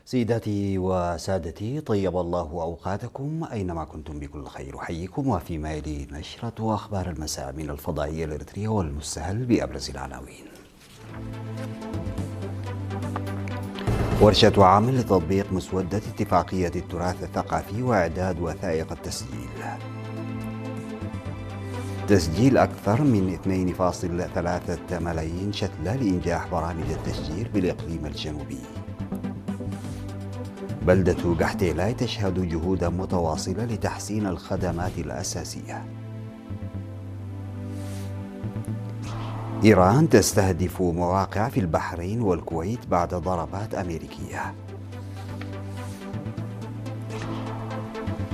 سيداتي وسادتي، طيب الله أوقاتكم أينما كنتم بكل خير. أحييكم وفيما يلي نشرة أخبار المساء من الفضائية الإريترية والمستهل بأبرز العناوين. ورشة عمل لتطبيق مسودة اتفاقية التراث الثقافي وإعداد وثائق التسجيل. تسجيل أكثر من 2.3 ملايين شتلة لإنجاح برامج التشجير بالإقليم الجنوبي. بلدة قحتيلاي تشهد جهودا متواصلة لتحسين الخدمات الأساسية. إيران تستهدف مواقع في البحرين والكويت بعد ضربات أمريكية.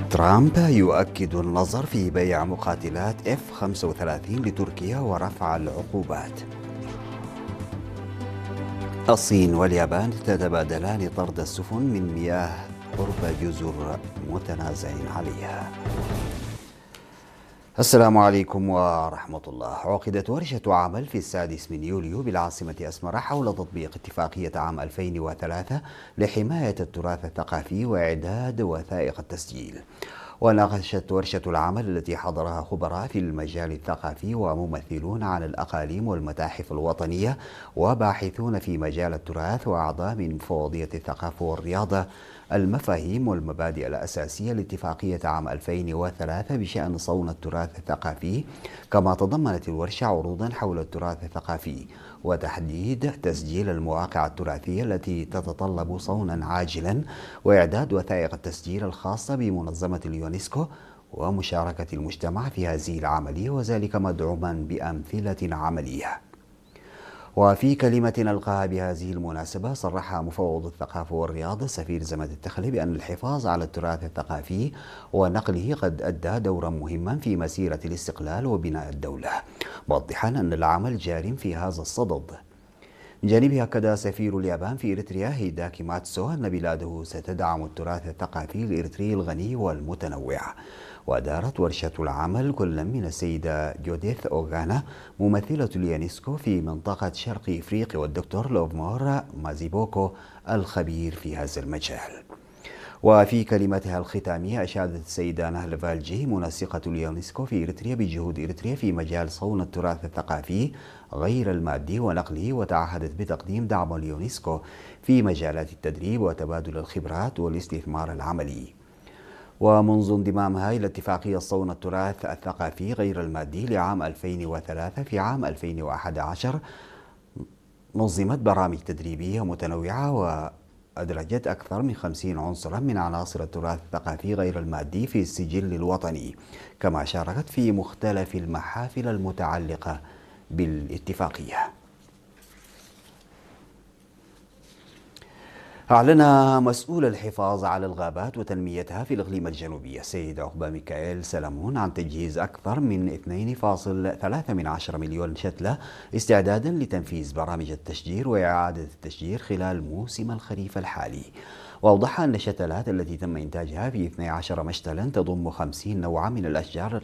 ترامب يؤكد النظر في بيع مقاتلات F-35 لتركيا ورفع العقوبات. الصين واليابان تتبادلان طرد السفن من مياه قرب جزر متنازع عليها. السلام عليكم ورحمة الله. عقدت ورشة عمل في 6 يوليو بالعاصمة أسمرة حول تطبيق اتفاقية عام 2003 لحماية التراث الثقافي وإعداد وثائق التسجيل. وناقشت ورشة العمل التي حضرها خبراء في المجال الثقافي وممثلون عن الأقاليم والمتاحف الوطنية وباحثون في مجال التراث وأعضاء من مفوضية الثقافة والرياضة المفاهيم والمبادئ الأساسية لاتفاقية عام 2003 بشأن صون التراث الثقافي. كما تضمنت الورشة عروضا حول التراث الثقافي وتحديد تسجيل المواقع التراثية التي تتطلب صونا عاجلا وإعداد وثائق التسجيل الخاصة بمنظمة اليونسكو ومشاركة المجتمع في هذه العملية، وذلك مدعوما بأمثلة عملية. وفي كلمة ألقاها بهذه المناسبة، صرح مفوض الثقافة والرياضة سفير زمد التخلي بأن الحفاظ على التراث الثقافي ونقله قد أدى دورا مهما في مسيرة الاستقلال وبناء الدولة، موضحا أن العمل جار في هذا الصدد. من جانبه أكد سفير اليابان في إريتريا هيداكي ماتسو أن بلاده ستدعم التراث الثقافي الإريتري الغني والمتنوع. وأدارت ورشة العمل كل من السيدة جوديث أوغانا ممثلة اليونسكو في منطقة شرق إفريقيا والدكتور لوفمور مازيبوكو الخبير في هذا المجال. وفي كلمتها الختامية أشادت السيدة نهل فالجي منسقة اليونسكو في إريتريا بجهود إريتريا في مجال صون التراث الثقافي غير المادي ونقله، وتعهدت بتقديم دعم اليونسكو في مجالات التدريب وتبادل الخبرات والاستثمار العملي. ومنذ انضمامها إلى اتفاقية صون التراث الثقافي غير المادي لعام 2003، في عام 2011 نظمت برامج تدريبية متنوعة وأدرجت أكثر من 50 عنصرا من عناصر التراث الثقافي غير المادي في السجل الوطني، كما شاركت في مختلف المحافل المتعلقة بالاتفاقية. أعلن مسؤول الحفاظ على الغابات وتنميتها في الإقليم الجنوبي السيد عقبة ميكائيل سلمون عن تجهيز أكثر من 2.3 مليون شتلة استعدادا لتنفيذ برامج التشجير وإعادة التشجير خلال موسم الخريف الحالي. وأوضح أن الشتلات التي تم إنتاجها في 12 مشتلا تضم 50 نوعا من الأشجار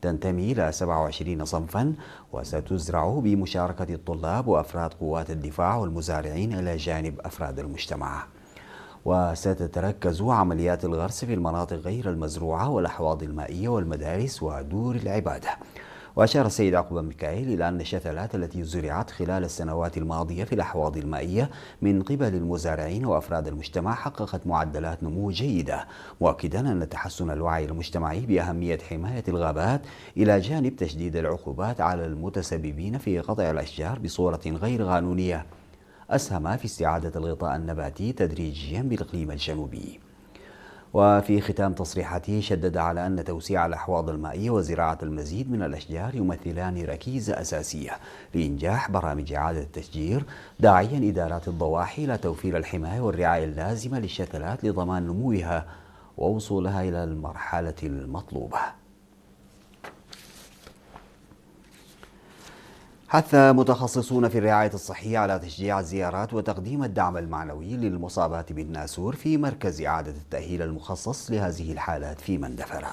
تنتمي إلى 27 صنفا، وستزرع بمشاركة الطلاب وأفراد قوات الدفاع والمزارعين إلى جانب أفراد المجتمع. وستتركز عمليات الغرس في المناطق غير المزروعة والأحواض المائية والمدارس ودور العبادة. وأشار السيد عقبة ميكائيل إلى أن الشتلات التي زرعت خلال السنوات الماضية في الأحواض المائية من قبل المزارعين وأفراد المجتمع حققت معدلات نمو جيدة، مؤكدا أن تحسن الوعي المجتمعي بأهمية حماية الغابات إلى جانب تشديد العقوبات على المتسببين في قطع الأشجار بصورة غير قانونية أسهم في استعادة الغطاء النباتي تدريجيا بالإقليم الجنوبي. وفي ختام تصريحاته شدد على أن توسيع الأحواض المائية وزراعة المزيد من الأشجار يمثلان ركيزة أساسية لإنجاح برامج إعادة التشجير، داعيا إدارات الضواحي إلى توفير الحماية والرعاية اللازمة للشتلات لضمان نموها ووصولها إلى المرحلة المطلوبة. حث متخصصون في الرعاية الصحية على تشجيع الزيارات وتقديم الدعم المعنوي للمصابات بالناسور في مركز إعادة التأهيل المخصص لهذه الحالات في مندفرة.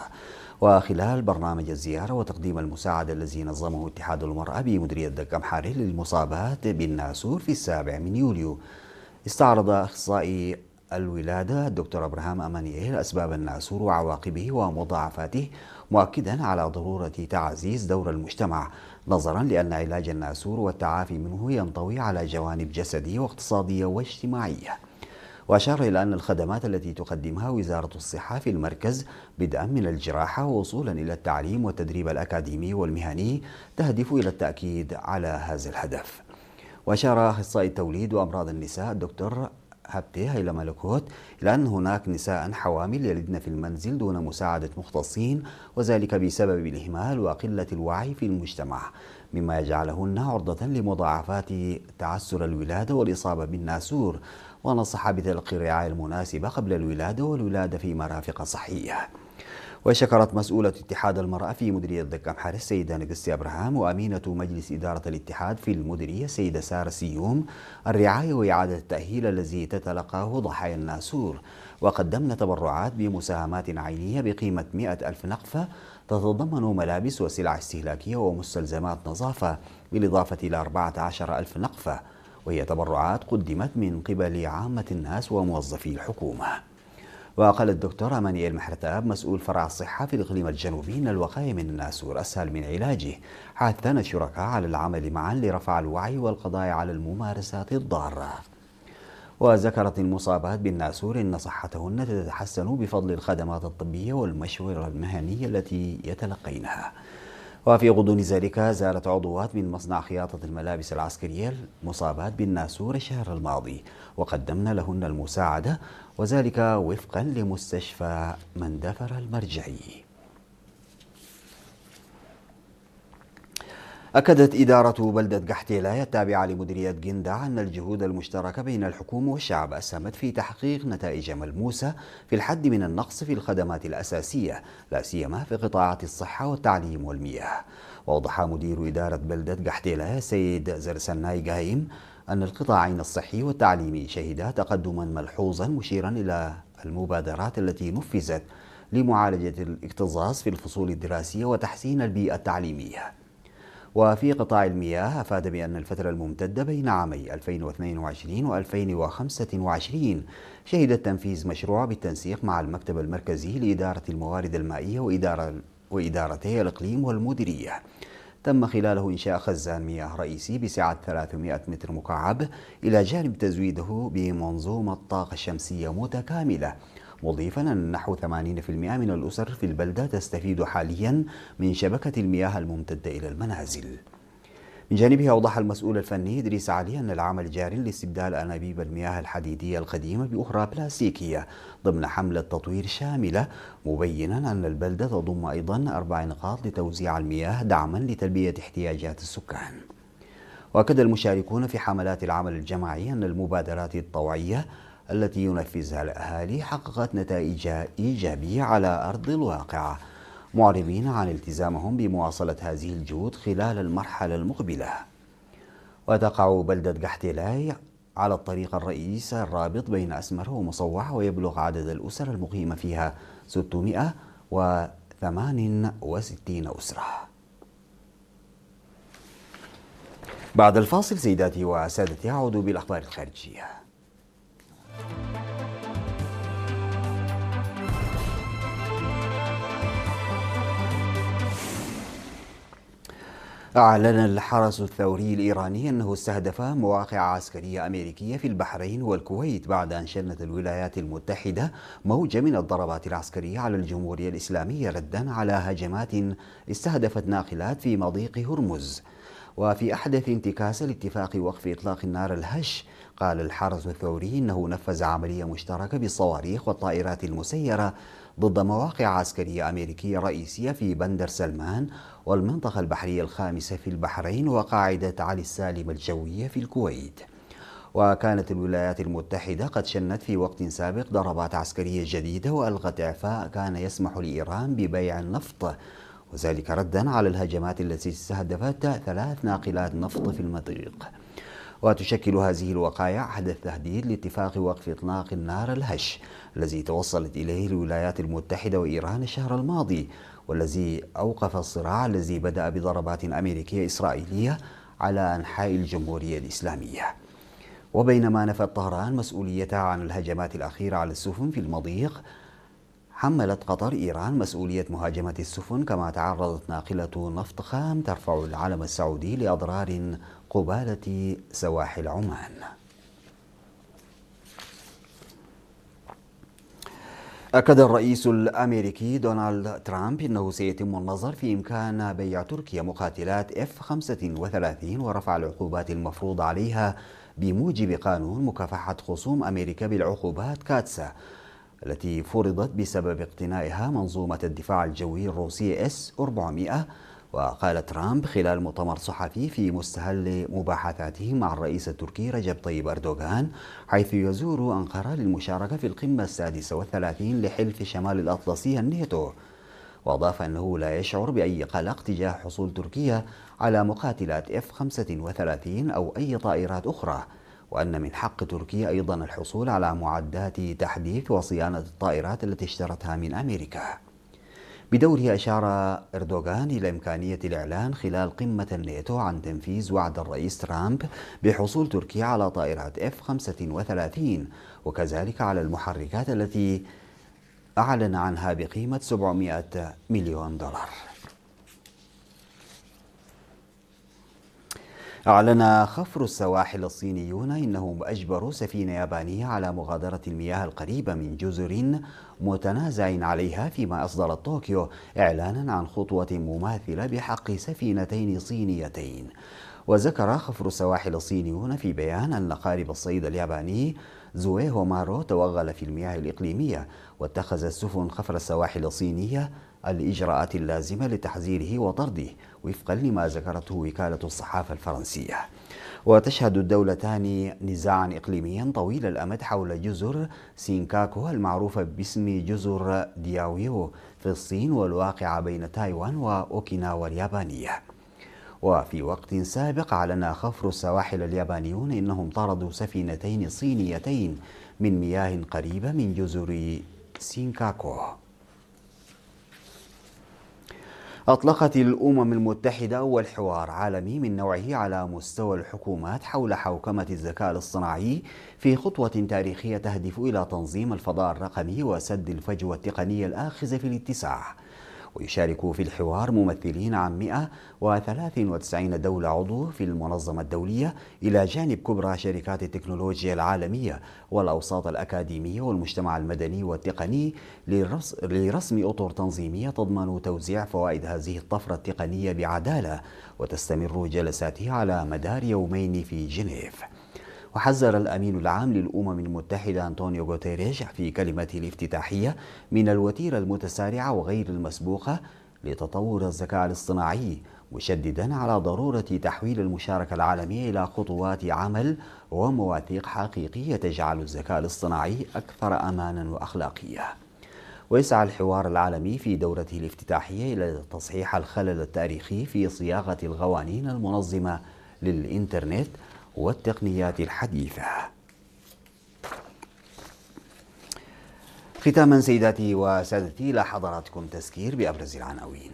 وخلال برنامج الزيارة وتقديم المساعدة الذي نظمه اتحاد المرأة بمديرية دكة للمصابات بالناسور في 7 يوليو، استعرض أخصائي الولادة الدكتور أبراهام أمانييل أسباب الناسور وعواقبه ومضاعفاته، مؤكدا على ضرورة تعزيز دور المجتمع، نظرا لأن علاج الناسور والتعافي منه ينطوي على جوانب جسدية واقتصادية واجتماعية. وأشار إلى أن الخدمات التي تقدمها وزارة الصحة في المركز بدءا من الجراحة ووصولا إلى التعليم والتدريب الأكاديمي والمهني تهدف إلى التأكيد على هذا الهدف. وأشار أخصائي التوليد وأمراض النساء الدكتور هبتي هيلا ملكوت إلى أن هناك نساء حوامل يلدن في المنزل دون مساعدة مختصين، وذلك بسبب الإهمال وقلة الوعي في المجتمع، مما يجعلهن عرضة لمضاعفات تعسر الولادة والإصابة بالناسور. ونصح بتلقي الرعاية المناسبة قبل الولادة والولادة في مرافق صحية. وشكرت مسؤولة اتحاد المرأة في مديرية دك أمحار السيدة نقستي أبراهام وأمينة مجلس إدارة الاتحاد في المديرية السيدة سارة سيوم الرعاية وإعادة التأهيل الذي تتلقاه ضحايا الناسور، وقدمنا تبرعات بمساهمات عينية بقيمة 100,000 نقفة تتضمن ملابس وسلع استهلاكية ومستلزمات نظافة، بالإضافة إلى 14,000 نقفة، وهي تبرعات قدمت من قبل عامة الناس وموظفي الحكومة. وقال الدكتور أمانييل محرتاب مسؤول فرع الصحة في الإقليم الجنوبي أن الوقاية من الناسور أسهل من علاجه، حثا الشركاء على العمل معا لرفع الوعي والقضاء على الممارسات الضارة. وذكرت المصابات بالناسور أن صحتهن تتحسن بفضل الخدمات الطبية والمشورة المهنية التي يتلقينها. وفي غضون ذلك زارت عضوات من مصنع خياطة الملابس العسكرية المصابات بالناسور الشهر الماضي، وقدمنا لهن المساعدة، وذلك وفقا لمستشفى مندفر المرجعي. أكدت إدارة بلدة قحتيلة التابعة لمديرية قندع أن الجهود المشتركة بين الحكومة والشعب أسهمت في تحقيق نتائج ملموسة في الحد من النقص في الخدمات الأساسية، لا سيما في قطاعات الصحة والتعليم والمياه. وأوضح مدير إدارة بلدة قحتيلة سيد زرسناي قايم أن القطاعين الصحي والتعليمي شهدا تقدما ملحوظا، مشيرا إلى المبادرات التي نفذت لمعالجة الاكتظاظ في الفصول الدراسية وتحسين البيئة التعليمية. وفي قطاع المياه أفاد بأن الفترة الممتدة بين عامي 2022 و 2025 شهدت تنفيذ مشروع بالتنسيق مع المكتب المركزي لإدارة الموارد المائية وإدارتي الإقليم والمديرية، تم خلاله إنشاء خزان مياه رئيسي بسعة 300 متر مكعب، إلى جانب تزويده بمنظومة طاقة شمسية متكاملة، مضيفا أن نحو 80% من الأسر في البلدة تستفيد حاليا من شبكة المياه الممتدة إلى المنازل. من جانبه أوضح المسؤول الفني إدريس علي أن العمل جار لاستبدال أنابيب المياه الحديدية القديمة بأخرى بلاستيكية ضمن حملة تطوير شاملة، مبينا أن البلدة تضم أيضا 4 نقاط لتوزيع المياه دعما لتلبية احتياجات السكان. وأكد المشاركون في حملات العمل الجماعي أن المبادرات الطوعية التي ينفذها الأهالي حققت نتائج إيجابية على أرض الواقع، معربين عن التزامهم بمواصلة هذه الجهود خلال المرحلة المقبلة. وتقع بلدة قحتيلاي على الطريق الرئيسي الرابط بين أسمر ومصوع، ويبلغ عدد الأسر المقيمة فيها 668 أسرة. بعد الفاصل سيداتي وسادتي أعود بالأخبار الخارجية. أعلن الحرس الثوري الإيراني أنه استهدف مواقع عسكرية أمريكية في البحرين والكويت بعد أن شنت الولايات المتحدة موجة من الضربات العسكرية على الجمهورية الإسلامية ردا على هجمات استهدفت ناقلات في مضيق هرمز. وفي أحدث انتكاس لاتفاق وقف إطلاق النار الهش، قال الحرس الثوري إنه نفذ عملية مشتركة بالصواريخ والطائرات المسيرة ضد مواقع عسكرية أمريكية رئيسية في بندر سلمان والمنطقة البحرية الخامسة في البحرين وقاعدة علي السالم الجوية في الكويت. وكانت الولايات المتحدة قد شنت في وقت سابق ضربات عسكرية جديدة وألغت إعفاء كان يسمح لإيران ببيع النفط، وذلك ردا على الهجمات التي استهدفت 3 ناقلات نفط في المضيق. وتشكل هذه الوقائع أحد التهديد لاتفاق وقف إطلاق النار الهش الذي توصلت إليه الولايات المتحدة وإيران الشهر الماضي، والذي أوقف الصراع الذي بدأ بضربات أمريكية إسرائيلية على أنحاء الجمهورية الإسلامية. وبينما نفت طهران مسؤوليتها عن الهجمات الأخيرة على السفن في المضيق، حملت قطر إيران مسؤولية مهاجمة السفن، كما تعرضت ناقلة نفط خام ترفع العلم السعودي لأضرار قبالة سواحل عمان. أكد الرئيس الأمريكي دونالد ترامب أنه سيتم النظر في إمكان بيع تركيا مقاتلات F-35 ورفع العقوبات المفروضة عليها بموجب قانون مكافحة خصوم أمريكا بالعقوبات كاتسا، التي فرضت بسبب اقتنائها منظومة الدفاع الجوي الروسية S-400. وقال ترامب خلال مؤتمر صحفي في مستهل مباحثاته مع الرئيس التركي رجب طيب أردوغان، حيث يزور أنقرة للمشاركة في القمة 36 لحلف شمال الأطلسي الناتو. وأضاف أنه لا يشعر بأي قلق تجاه حصول تركيا على مقاتلات F-35 أو أي طائرات أخرى، وأن من حق تركيا أيضا الحصول على معدات تحديث وصيانة الطائرات التي اشترتها من أمريكا. بدوره أشار أردوغان إلى إمكانية الإعلان خلال قمة الناتو عن تنفيذ وعد الرئيس ترامب بحصول تركيا على طائرات F-35 وكذلك على المحركات التي أعلن عنها بقيمة 700 مليون دولار. أعلن خفر السواحل الصينيون إنهم أجبروا سفينة يابانية على مغادرة المياه القريبة من جزر متنازع عليها، فيما أصدرت طوكيو إعلانا عن خطوة مماثلة بحق سفينتين صينيتين. وذكر خفر السواحل الصينيون في بيان أن قارب الصيد الياباني زويهو مارو توغل في المياه الإقليمية، واتخذ السفن خفر السواحل الصينية الإجراءات اللازمة لتحذيره وطرده وفقا لما ذكرته وكالة الصحافة الفرنسية. وتشهد الدولتان نزاعا إقليميا طويل الأمد حول جزر سينكاكو المعروفة باسم جزر دياويو في الصين، والواقعة بين تايوان وأوكيناوا اليابانية. وفي وقت سابق أعلن خفر السواحل اليابانيون إنهم طردوا سفينتين صينيتين من مياه قريبة من جزر سينكاكو. أطلقت الأمم المتحدة أول حوار عالمي من نوعه على مستوى الحكومات حول حوكمة الذكاء الاصطناعي، في خطوة تاريخية تهدف إلى تنظيم الفضاء الرقمي وسد الفجوة التقنية الآخذة في الاتساع. ويشارك في الحوار ممثلين عن 193 دولة عضو في المنظمة الدولية، إلى جانب كبرى شركات التكنولوجيا العالمية والأوساط الأكاديمية والمجتمع المدني والتقني، لرسم أطر تنظيمية تضمن توزيع فوائد هذه الطفرة التقنية بعدالة. وتستمر جلساته على مدار يومين في جنيف. وحذر الأمين العام للأمم المتحدة أنطونيو غوتيريش في كلمته الافتتاحية من الوتيرة المتسارعة وغير المسبوقة لتطور الذكاء الاصطناعي، مشددا على ضرورة تحويل المشاركة العالمية إلى خطوات عمل ومواثيق حقيقية تجعل الذكاء الاصطناعي أكثر أمانا وأخلاقية. ويسعى الحوار العالمي في دورته الافتتاحية إلى تصحيح الخلل التاريخي في صياغة القوانين المنظمة للإنترنت والتقنيات الحديثة. ختاما سيداتي وسادتي، إلى حضراتكم تذكير بأبرز العناوين.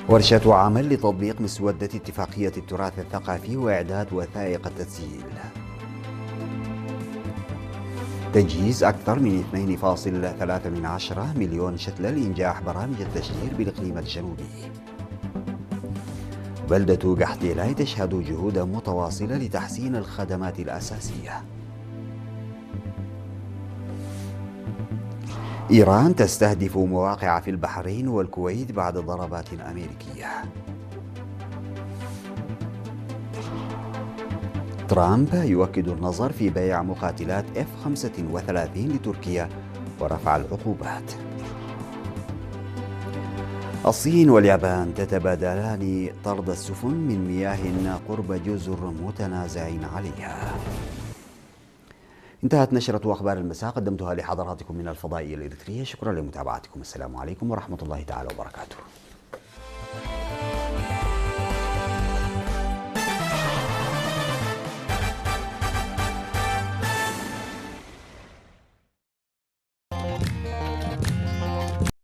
ورشة عمل لتطبيق مسودة اتفاقية التراث الثقافي وإعداد وثائق التسجيل. تجهيز أكثر من 2.3 مليون شتلة لإنجاح برامج التشجير بالإقليم الجنوبي. بلدة قحطيلاي تشهد جهودا متواصلة لتحسين الخدمات الأساسية. إيران تستهدف مواقع في البحرين والكويت بعد ضربات أمريكية. ترامب يؤكد النظر في بيع مقاتلات F-35 لتركيا ورفع العقوبات. الصين واليابان تتبادلان طرد السفن من مياه قرب جزر متنازع عليها. انتهت نشرة أخبار المساء، قدمتها لحضراتكم من الفضائية الإريترية. شكرا لمتابعتكم. السلام عليكم ورحمة الله تعالى وبركاته.